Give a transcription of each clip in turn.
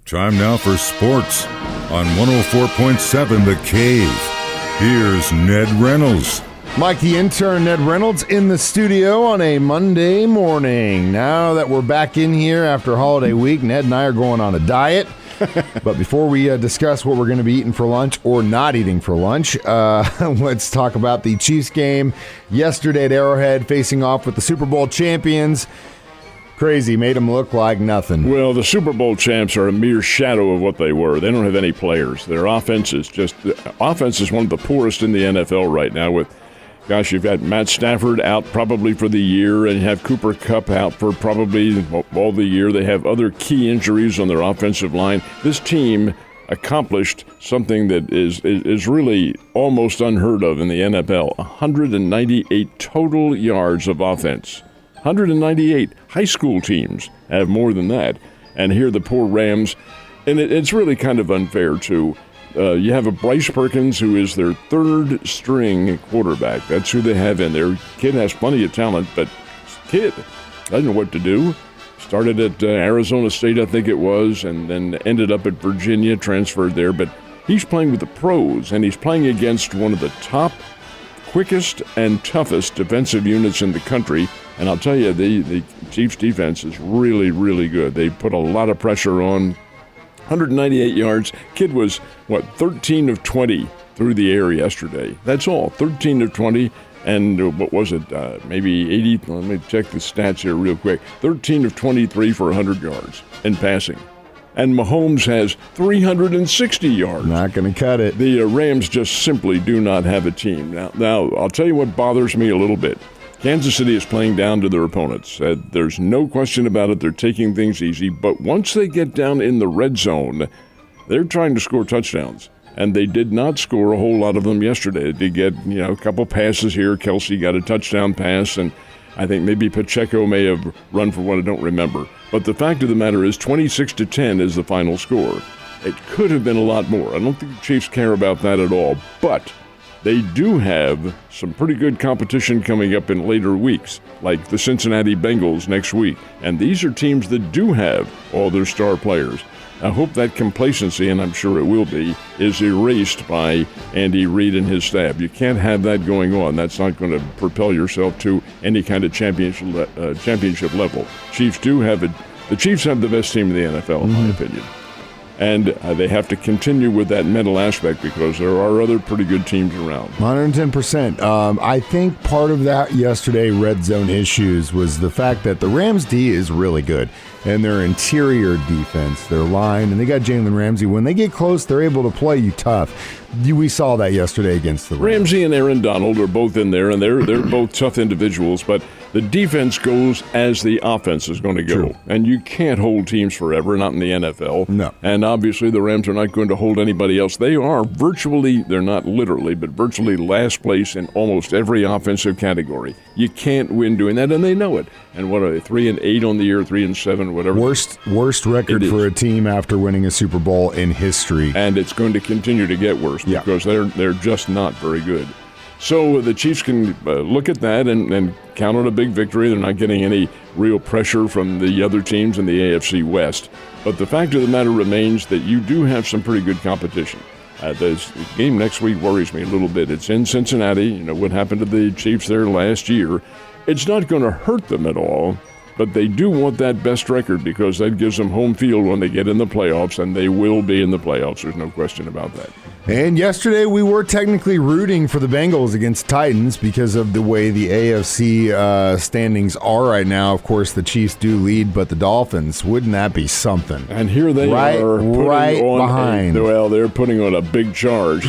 Time now for sports on 104.7 The Cave. Here's Ned Reynolds. Mike, the intern, Ned Reynolds, in the studio on a Monday morning. Now that we're back in here after holiday week, Ned and I are going on a diet. But before we discuss what we're going to be eating for lunch or not eating for lunch, let's talk about the Chiefs game yesterday at Arrowhead, facing off with the Super Bowl champions. Crazy, made them look like nothing. Well, the Super Bowl champs are a mere shadow of what they were. They don't have any players. Their offense is one of the poorest in the NFL right now. You've got Matt Stafford out probably for the year, and you have Cooper Kupp out for probably all the year. They have other key injuries on their offensive line. This team accomplished something that is really almost unheard of in the NFL. 198 total yards of offense. 198 high school teams have more than that. And here the poor Rams, and it's really kind of unfair, too. You have a Bryce Perkins, who is their third-string quarterback. That's who they have in there. Kid has plenty of talent, but kid doesn't know what to do. Started at Arizona State, I think it was, and then ended up at Virginia, transferred there. But he's playing with the pros, and he's playing against one of the top, quickest, and toughest defensive units in the country. And I'll tell you, the Chiefs' defense is really, really good. They put a lot of pressure on. 198 yards. Kid was, 13 of 20 through the air yesterday. That's all, 13 of 20. And what was it, maybe 80? Let me check the stats here real quick. 13 of 23 for 100 yards in passing. And Mahomes has 360 yards. Not going to cut it. The Rams just simply do not have a team. Now, I'll tell you what bothers me a little bit. Kansas City is playing down to their opponents. There's no question about it. They're taking things easy. But once they get down in the red zone, they're trying to score touchdowns. And they did not score a whole lot of them yesterday. They did get, a couple passes here. Kelsey got a touchdown pass, and I think maybe Pacheco may have run for one. I don't remember. But the fact of the matter is 26-10 is the final score. It could have been a lot more. I don't think the Chiefs care about that at all. But they do have some pretty good competition coming up in later weeks, like the Cincinnati Bengals next week. And these are teams that do have all their star players. I hope that complacency, and I'm sure it will be, is erased by Andy Reid and his staff. You can't have that going on. That's not going to propel yourself to any kind of championship level. The Chiefs have the best team in the NFL, in my opinion. And they have to continue with that mental aspect because there are other pretty good teams around. 110%. I think part of that yesterday red zone issues was the fact that the Rams D is really good. And their interior defense, their line, and they got Jalen Ramsey. When they get close, they're able to play you tough. We saw that yesterday against the Rams. Ramsey and Aaron Donald are both in there, and they're both tough individuals, but the defense goes as the offense is going to go. True. And you can't hold teams forever, not in the NFL. No. And obviously the Rams are not going to hold anybody else. They are they're not literally, but virtually last place in almost every offensive category. You can't win doing that, and they know it. And what are they, 3-8 on the year, 3-7, whatever? Worst record for a team after winning a Super Bowl in history. And it's going to continue to get worse because they're just not very good. So the Chiefs can look at that and count on a big victory. They're not getting any real pressure from the other teams in the AFC West. But the fact of the matter remains that you do have some pretty good competition. The game next week worries me a little bit. It's in Cincinnati. What happened to the Chiefs there last year. It's not going to hurt them at all, but they do want that best record because that gives them home field when they get in the playoffs, and they will be in the playoffs. There's no question about that. And yesterday we were technically rooting for the Bengals against Titans because of the way the AFC standings are right now. Of course, the Chiefs do lead, but the Dolphins, wouldn't that be something? And here they are behind. They're putting on a big charge.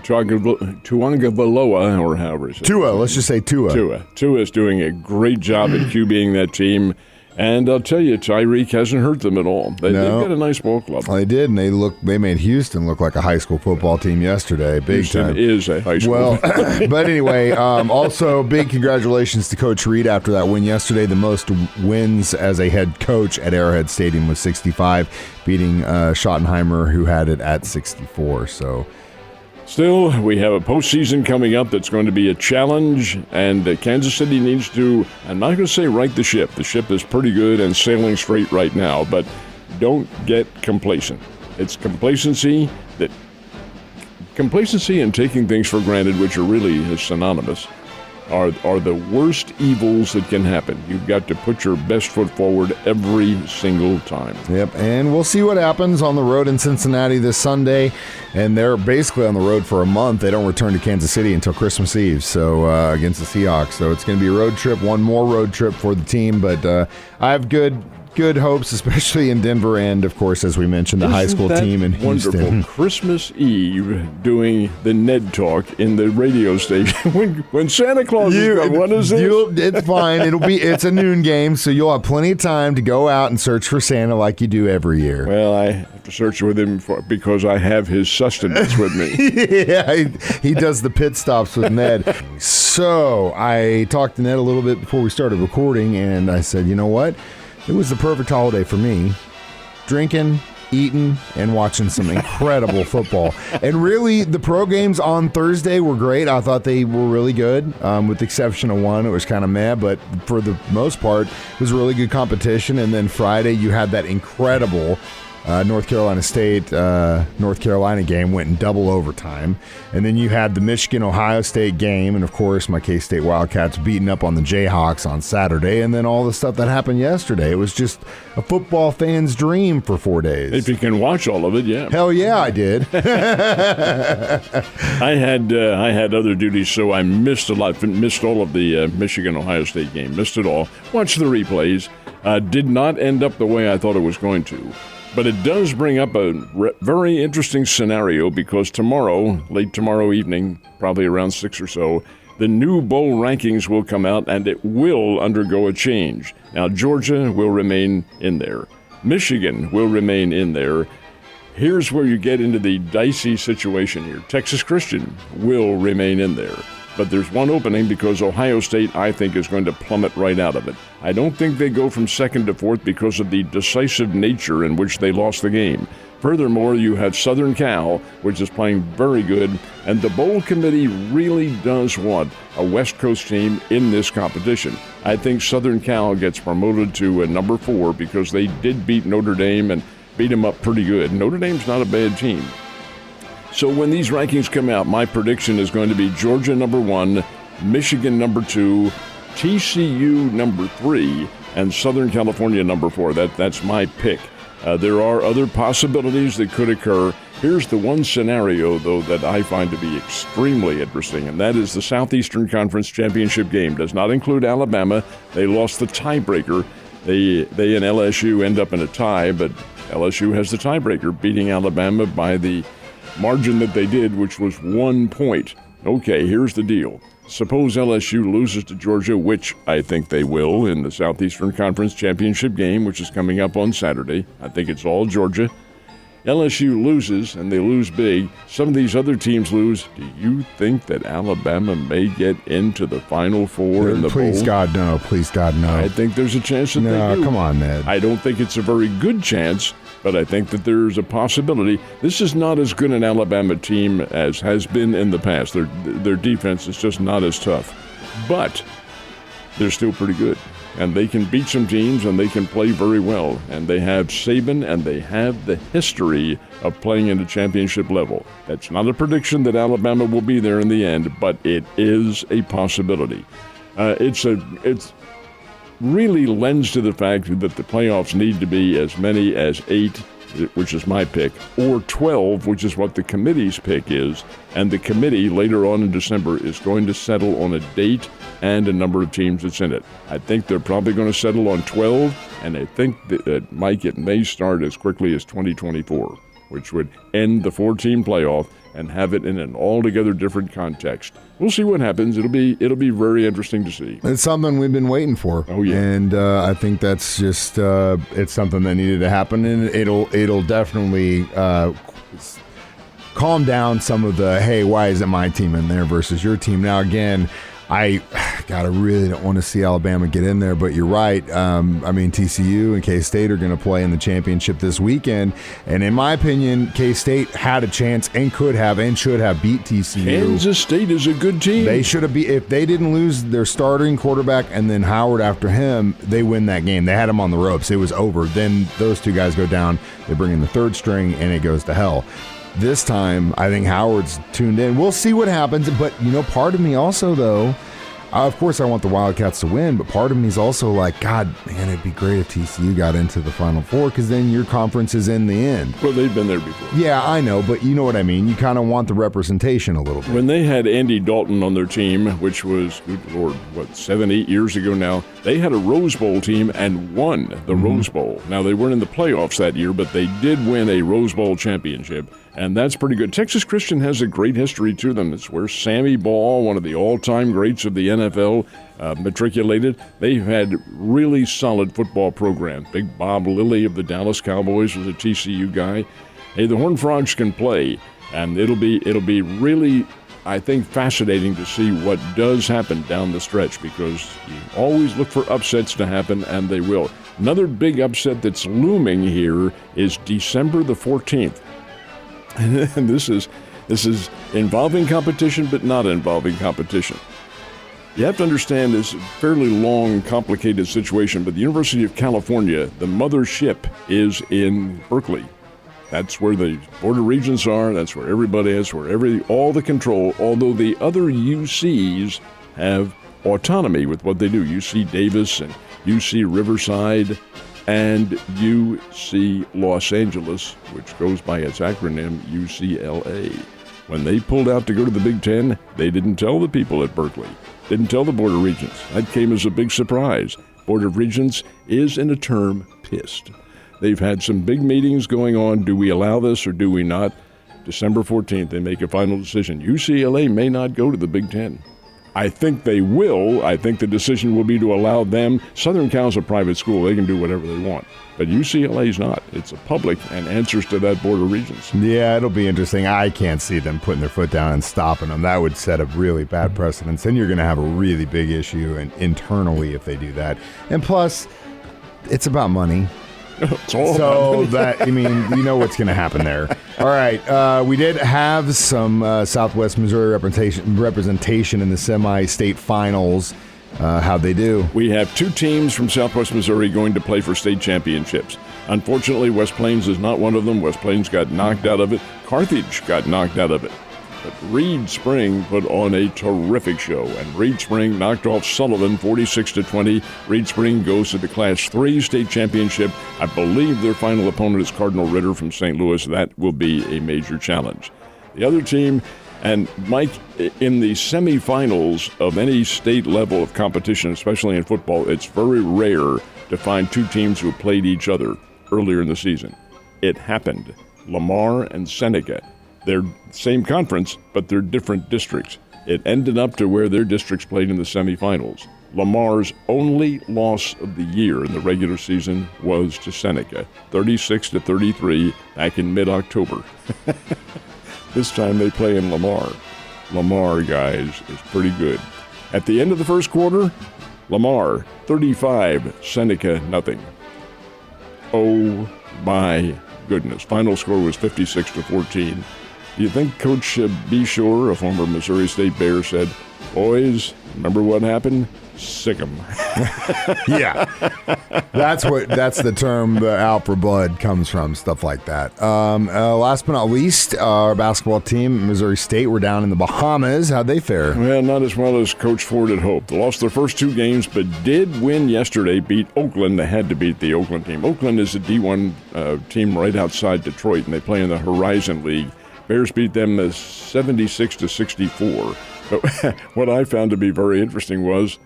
Tuangavaloa, or however it's Tua, let's just say Tua. Tua is doing a great job at QBing that team. And I'll tell you, Tyreek hasn't hurt them at all. They've got a nice ball club. They did, and they made Houston look like a high school football team yesterday. Houston is a high school. Well, but anyway, also big congratulations to Coach Reid after that win yesterday. The most wins as a head coach at Arrowhead Stadium was 65, beating Schottenheimer, who had it at 64. So. Still, we have a postseason coming up that's going to be a challenge, and Kansas City needs to, I'm not going to say right the ship. The ship is pretty good and sailing straight right now, but don't get complacent. It's complacency and taking things for granted, which are really synonymous, are the worst evils that can happen. You've got to put your best foot forward every single time. Yep, and we'll see what happens on the road in Cincinnati this Sunday. And they're basically on the road for a month. They don't return to Kansas City until Christmas Eve, so against the Seahawks. So it's going to be a road trip, one more road trip for the team. But I have good hopes, especially in Denver, and of course, as we mentioned, the high school team in Houston. Wonderful. Christmas Eve doing the Ned Talk in the radio station when Santa Claus is gone. What is this? It's fine. It's a noon game, so you'll have plenty of time to go out and search for Santa like you do every year. Well, I have to search with him because I have his sustenance with me. Yeah, he does the pit stops with Ned. So I talked to Ned a little bit before we started recording, and I said, you know what? It was the perfect holiday for me. Drinking, eating, and watching some incredible football. And really, the pro games on Thursday were great. I thought they were really good, with the exception of one. It was kind of meh, but for the most part, it was a really good competition. And then Friday, you had that incredible North Carolina State, North Carolina game went in double overtime. And then you had the Michigan-Ohio State game, and of course my K-State Wildcats beating up on the Jayhawks on Saturday, and then all the stuff that happened yesterday. It was just a football fan's dream for 4 days. If you can watch all of it, yeah. Hell yeah, I did. I had other duties, so I missed a lot. Missed all of the Michigan-Ohio State game. Missed it all. Watched the replays. Did not end up the way I thought it was going to. But it does bring up a very interesting scenario, because tomorrow, late tomorrow evening, probably around 6 or so, the new bowl rankings will come out, and it will undergo a change. Now, Georgia will remain in there. Michigan will remain in there. Here's where you get into the dicey situation here. Texas Christian will remain in there. But there's one opening, because Ohio State, I think, is going to plummet right out of it. I don't think they go from second to fourth because of the decisive nature in which they lost the game. Furthermore, you have Southern Cal, which is playing very good, and the bowl committee really does want a West Coast team in this competition. I think Southern Cal gets promoted to number 4 because they did beat Notre Dame and beat them up pretty good. Notre Dame's not a bad team. So when these rankings come out, my prediction is going to be Georgia number 1, Michigan number 2, TCU number 3, and Southern California number 4. That's my pick. There are other possibilities that could occur. Here's the one scenario, though, that I find to be extremely interesting, and that is the Southeastern Conference Championship game. Does not include Alabama. They lost the tiebreaker. They and LSU end up in a tie, but LSU has the tiebreaker, beating Alabama by the margin that they did, which was 1 point. Okay, here's the deal. Suppose LSU loses to Georgia, which I think they will in the Southeastern Conference Championship game, which is coming up on Saturday. I think it's all Georgia. LSU loses, and they lose big. Some of these other teams lose. Do you think that Alabama may get into the Final Four in the bowl? Please, God, no. Please, God, no. I think there's a chance that they do. No, come on, Ned. I don't think it's a very good chance, but I think that there's a possibility. This is not as good an Alabama team as has been in the past. Their defense is just not as tough. But they're still pretty good. And they can beat some teams, and they can play very well. And they have Saban, and they have the history of playing at a championship level. That's not a prediction that Alabama will be there in the end, but it is a possibility. It's really lends to the fact that the playoffs need to be as many as 8, which is my pick, or 12, which is what the committee's pick is. And the committee later on in December is going to settle on a date and a number of teams that's in it. I think they're probably going to settle on 12, and I think that Mike, it may start as quickly as 2024, which would end the 4-team playoff and have it in an altogether different context. We'll see what happens. It'll be very interesting to see. It's something we've been waiting for. Oh yeah, and I think that's just it's something that needed to happen, and it'll definitely calm down some of the, hey, why isn't my team in there versus your team? Now again, I really don't want to see Alabama get in there, but you're right. TCU and K-State are going to play in the championship this weekend, and in my opinion, K-State had a chance and could have and should have beat TCU. Kansas State is a good team. They should have beat. If they didn't lose their starting quarterback and then Howard after him, they win that game. They had him on the ropes. It was over. Then those two guys go down. They bring in the third string, and it goes to hell. This time, I think Howard's tuned in. We'll see what happens. But, part of me also, though, of course I want the Wildcats to win, but part of me is also like, God, man, it'd be great if TCU got into the Final Four because then your conference is in the end. Well, they've been there before. Yeah, I know, but you know what I mean. You kind of want the representation a little bit. When they had Andy Dalton on their team, which was, good Lord, 7, 8 years ago now, they had a Rose Bowl team and won the Rose Bowl. Now, they weren't in the playoffs that year, but they did win a Rose Bowl championship. And that's pretty good. Texas Christian has a great history to them. It's where Sammy Ball, one of the all-time greats of the NFL, matriculated. They've had really solid football programs. Big Bob Lilly of the Dallas Cowboys was a TCU guy. Hey, the Horned Frogs can play, and it'll be really, I think, fascinating to see what does happen down the stretch because you always look for upsets to happen, and they will. Another big upset that's looming here is December the 14th. And this is involving competition, but not involving competition. You have to understand this fairly long, complicated situation, but the University of California, the mothership, is in Berkeley. That's where the Board of Regents are. That's where everybody is, all the control, although the other UCs have autonomy with what they do. UC Davis and UC Riverside and UC Los Angeles, which goes by its acronym UCLA. When they pulled out to go to the Big Ten, they didn't tell the people at Berkeley, didn't tell the Board of Regents. That came as a big surprise. Board of Regents is, in a term, pissed. They've had some big meetings going on. Do we allow this or do we not? December 14th, they make a final decision. UCLA may not go to the Big Ten. I think they will. I think the decision will be to allow them. Southern Cal's a private school. They can do whatever they want. But UCLA's not. It's a public and answers to that Board of Regents. Yeah, it'll be interesting. I can't see them putting their foot down and stopping them. That would set a really bad precedence. Then you're going to have a really big issue internally if they do that. And plus, it's about money. It's all so that, you know what's going to happen there. All right, we did have some Southwest Missouri representation in the semi-state finals. How'd they do? We have two teams from Southwest Missouri going to play for state championships. Unfortunately, West Plains is not one of them. West Plains got knocked out of it. Carthage got knocked out of it. But Reed Spring put on a terrific show, and Reed Spring knocked off Sullivan 46-20. Reed Spring goes to the Class 3 state championship. I believe their final opponent is Cardinal Ritter from St. Louis. That will be a major challenge. The other team, and Mike, in the semifinals of any state level of competition, especially in football, it's very rare to find two teams who played each other earlier in the season. It happened. Lamar and Seneca. They're same conference, but they're different districts. It ended up to where their districts played in the semifinals. Lamar's only loss of the year in the regular season was to Seneca, 36-33 back in mid-October. This time they play in Lamar. Lamar, guys, is pretty good. At the end of the first quarter, Lamar, 35, Seneca, nothing. Oh, my goodness. Final score was 56-14. Do you think Coach Beshore, a former Missouri State Bear, said, "Boys, remember what happened? Sick 'em." Yeah, that's the term out for blood comes from, stuff like that. Last but not least, our basketball team, Missouri State, were down in the Bahamas. How'd they fare? Well, not as well as Coach Ford had hoped. They lost their first two games, but did win yesterday, beat Oakland. They had to beat the Oakland team. Oakland is a D1 team right outside Detroit, and they play in the Horizon League. Bears beat them 76-64. But what I found to be very interesting was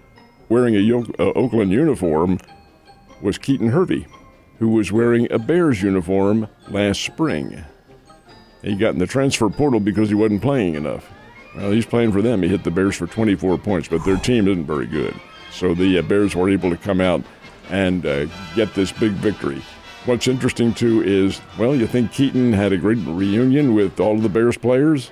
wearing a Oakland uniform was Keaton Hervey, who was wearing a Bears uniform last spring. He got in the transfer portal because he wasn't playing enough. Well, he's playing for them. He hit the Bears for 24 points, but their team isn't very good. So the Bears were able to come out and get this big victory. What's interesting, too, is, well, you think Keaton had a great reunion with all of the Bears players?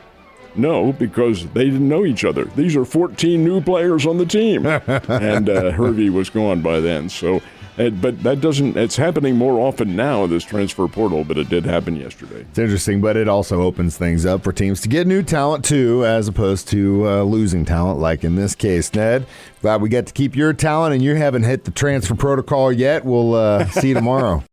No, because they didn't know each other. These are 14 new players on the team. And Hervey was gone by then. So, but that doesn't, it's happening more often now, this transfer portal, but it did happen yesterday. It's interesting, but it also opens things up for teams to get new talent, too, as opposed to losing talent, like in this case. Ned, glad we get to keep your talent, and you haven't hit the transfer protocol yet. We'll see you tomorrow.